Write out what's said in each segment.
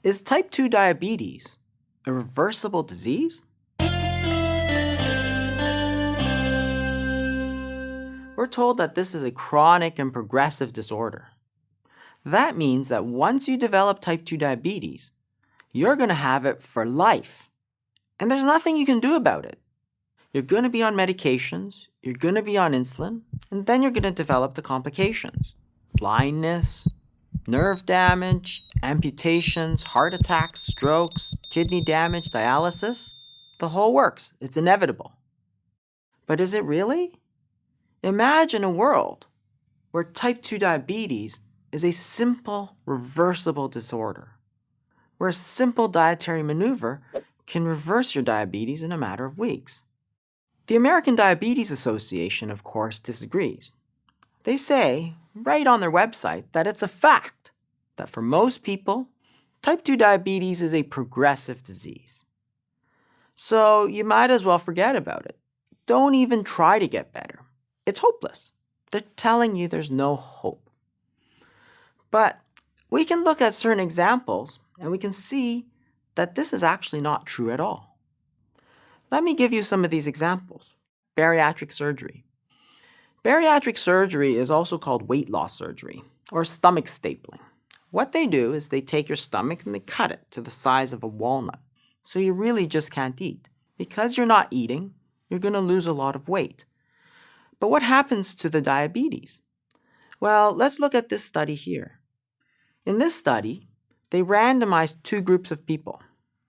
Is type 2 diabetes a reversible disease? We're told that this is a chronic and progressive disorder. That means that once you develop type 2 diabetes, you're going to have it for life. And there's nothing you can do about it. You're going to be on medications, you're going to be on insulin, and then you're going to develop the complications. Blindness, nerve damage, amputations, heart attacks, strokes, kidney damage, dialysis. The whole works. It's inevitable. But is it really? Imagine a world where type 2 diabetes is a simple, reversible disorder, where a simple dietary maneuver can reverse your diabetes in a matter of weeks. The American Diabetes Association, of course, disagrees. They say, right on their website, that it's a fact that for most people, type 2 diabetes is a progressive disease. So you might as well forget about it. Don't even try to get better. It's hopeless. They're telling you there's no hope. But we can look at certain examples and we can see that this is actually not true at all. Let me give you some of these examples. Bariatric surgery. Bariatric surgery is also called weight loss surgery or stomach stapling. What they do is they take your stomach and they cut it to the size of a walnut. So you really just can't eat. Because you're not eating, you're going to lose a lot of weight. But what happens to the diabetes? Well, let's look at this study here. In this study, they randomized two groups of people.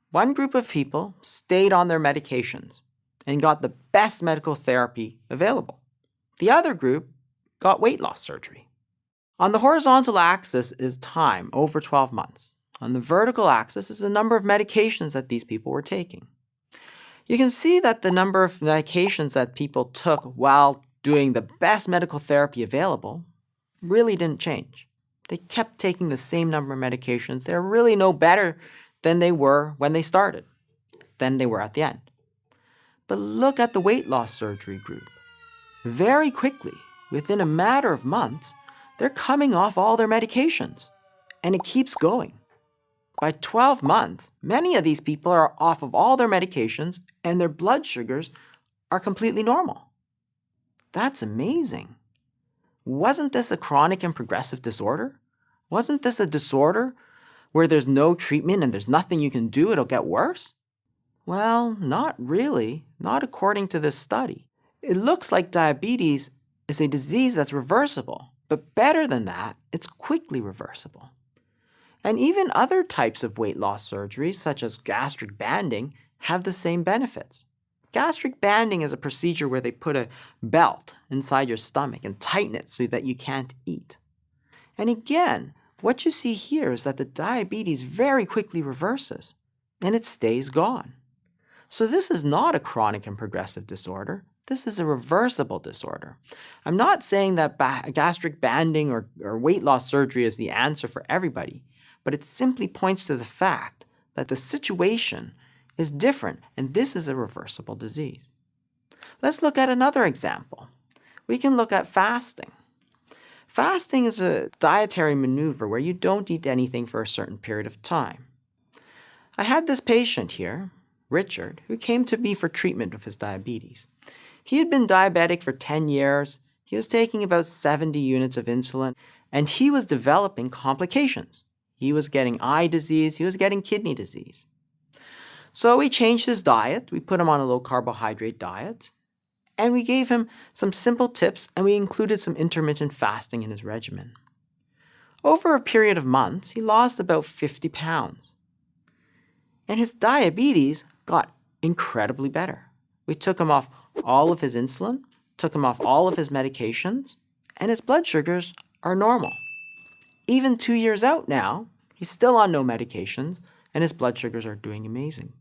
One group of people stayed on their medications and got the best medical therapy available. The other group got weight loss surgery. On the horizontal axis is time over 12 months. On the vertical axis is the number of medications that these people were taking. You can see that the number of medications that people took while doing the best medical therapy available really didn't change. They kept taking the same number of medications. They're really no better than they were when they started, than they were at the end. But look at the weight loss surgery group. Very quickly, within a matter of months, they're coming off all their medications, and it keeps going. By 12 months, many of these people are off of all their medications and their blood sugars are completely normal. That's amazing. Wasn't this a chronic and progressive disorder? Wasn't this a disorder where there's no treatment and there's nothing you can do, it'll get worse? Well, not really, not according to this study. It looks like diabetes is a disease that's reversible, but better than that, it's quickly reversible. And even other types of weight loss surgery, such as gastric banding, have the same benefits. Gastric banding is a procedure where they put a belt inside your stomach and tighten it so that you can't eat. And again, what you see here is that the diabetes very quickly reverses, and it stays gone. So this is not a chronic and progressive disorder. This is a reversible disorder. I'm not saying that gastric banding or weight loss surgery is the answer for everybody, but it simply points to the fact that the situation is different, and this is a reversible disease. Let's look at another example. We can look at fasting. Fasting is a dietary maneuver where you don't eat anything for a certain period of time. I had this patient here, Richard, who came to me for treatment of his diabetes. He had been diabetic for 10 years, he was taking about 70 units of insulin, and he was developing complications. He was getting eye disease, he was getting kidney disease. So we changed his diet, we put him on a low carbohydrate diet, and we gave him some simple tips and we included some intermittent fasting in his regimen. Over a period of months, he lost about 50 pounds. And his diabetes got incredibly better. We took him off all of his insulin, took him off all of his medications, and his blood sugars are normal. Even 2 years out now, he's still on no medications, and his blood sugars are doing amazing.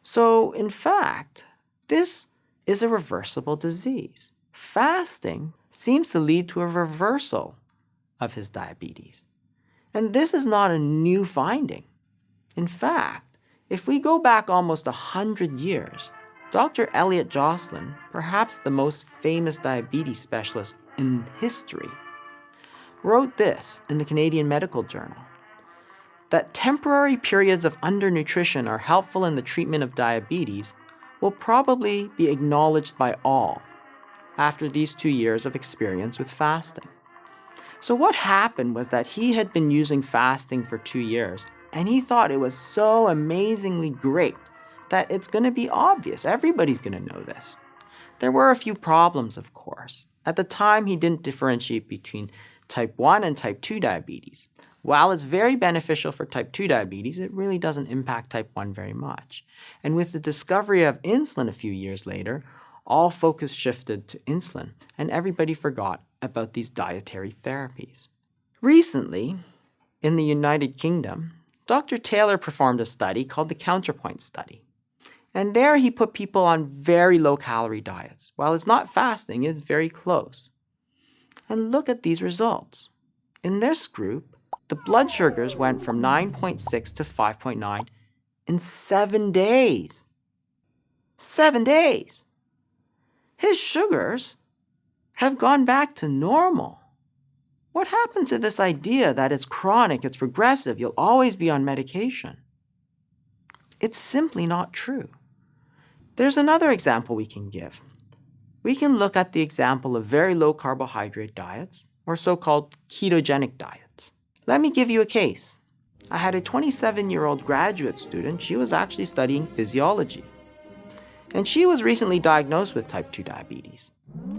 So, in fact, this is a reversible disease. Fasting seems to lead to a reversal of his diabetes. And this is not a new finding. In fact, if we go back almost 100 years, Dr. Elliot Joslin, perhaps the most famous diabetes specialist in history, wrote this in the Canadian Medical Journal. that temporary periods of undernutrition are helpful in the treatment of diabetes will probably be acknowledged by all after these 2 years of experience with fasting. So what happened was that he had been using fasting for 2 years, and he thought it was so amazingly great that it's going to be obvious. Everybody's going to know this. There were a few problems, of course. At the time, he didn't differentiate between type 1 and type 2 diabetes. While it's very beneficial for type 2 diabetes, it really doesn't impact type 1 very much. And with the discovery of insulin a few years later, all focus shifted to insulin, and everybody forgot about these dietary therapies. Recently, in the United Kingdom, Dr. Taylor performed a study called the Counterpoint Study. And there he put people on very low-calorie diets. While it's not fasting, it's very close. And look at these results. In this group, the blood sugars went from 9.6 to 5.9 in 7 days. 7 days! His sugars have gone back to normal. What happened to this idea that it's chronic, it's progressive, you'll always be on medication? It's simply not true. There's another example we can give. We can look at the example of very low carbohydrate diets, or so-called ketogenic diets. Let me give you a case. I had a 27-year-old graduate student. She was actually studying physiology. And she was recently diagnosed with type 2 diabetes.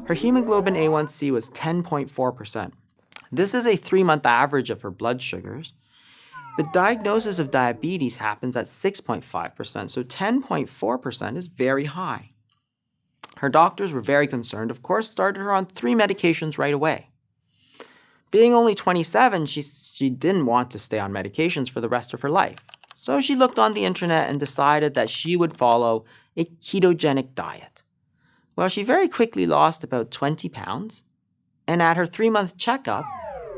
Her hemoglobin A1C was 10.4%. This is a 3-month average of her blood sugars. The diagnosis of diabetes happens at 6.5%, so 10.4% is very high. Her doctors were very concerned, of course, started her on 3 medications right away. Being only 27, she didn't want to stay on medications for the rest of her life. So she looked on the internet and decided that she would follow a ketogenic diet. Well, she very quickly lost about 20 pounds, and at her 3-month checkup,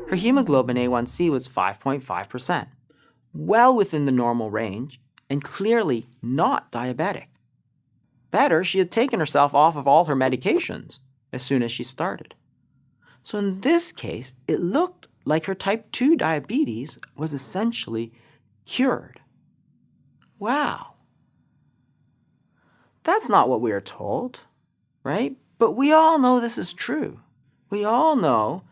her hemoglobin A1C was 5.5%, well within the normal range, and clearly not diabetic. Better, she had taken herself off of all her medications as soon as she started. So in this case, it looked like her type 2 diabetes was essentially cured. Wow. That's not what we are told, right? But we all know this is true. We all know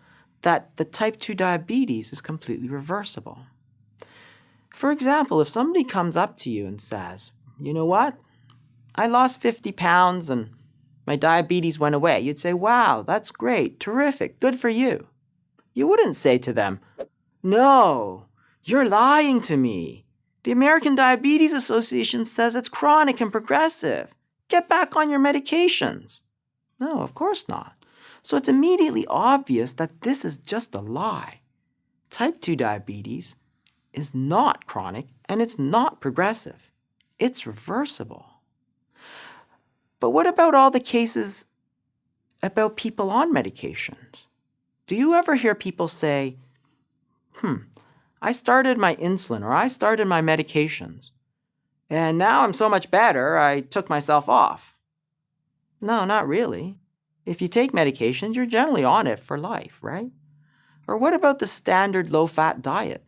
that the type 2 diabetes is completely reversible. For example, if somebody comes up to you and says, you know what? I lost 50 pounds and my diabetes went away. You'd say, wow, that's great, terrific, good for you. You wouldn't say to them, no, you're lying to me. The American Diabetes Association says it's chronic and progressive. Get back on your medications. No, of course not. So it's immediately obvious that this is just a lie. Type 2 diabetes is not chronic and it's not progressive. It's reversible. But what about all the cases about people on medications? Do you ever hear people say, I started my insulin or I started my medications, and now I'm so much better, I took myself off? No, not really. If you take medications, you're generally on it for life, right? Or what about the standard low-fat diet?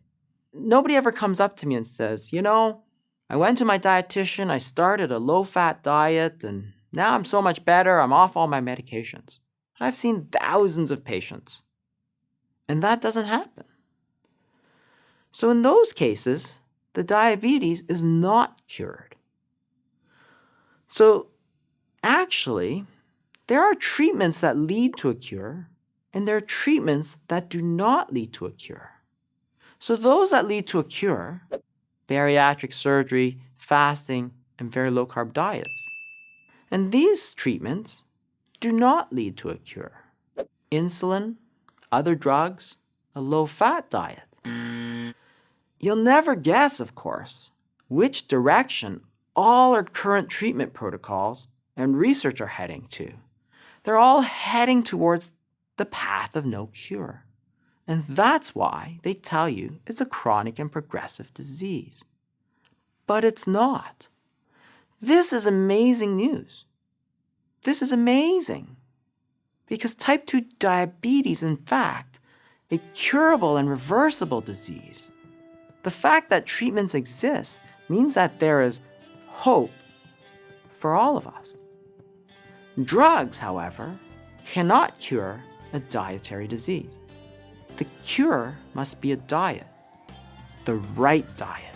Nobody ever comes up to me and says, I went to my dietitian, I started a low-fat diet, and now I'm so much better, I'm off all my medications. I've seen thousands of patients, and that doesn't happen. So in those cases, the diabetes is not cured. So actually, there are treatments that lead to a cure, and there are treatments that do not lead to a cure. So those that lead to a cure, bariatric surgery, fasting, and very low-carb diets. And these treatments do not lead to a cure. Insulin, other drugs, a low-fat diet. You'll never guess, of course, which direction all our current treatment protocols and research are heading to. They're all heading towards the path of no cure. And that's why they tell you it's a chronic and progressive disease. But it's not. This is amazing news. This is amazing. Because type 2 diabetes, in fact, a curable and reversible disease. The fact that treatments exist means that there is hope for all of us. Drugs, however, cannot cure a dietary disease. The cure must be a diet, the right diet.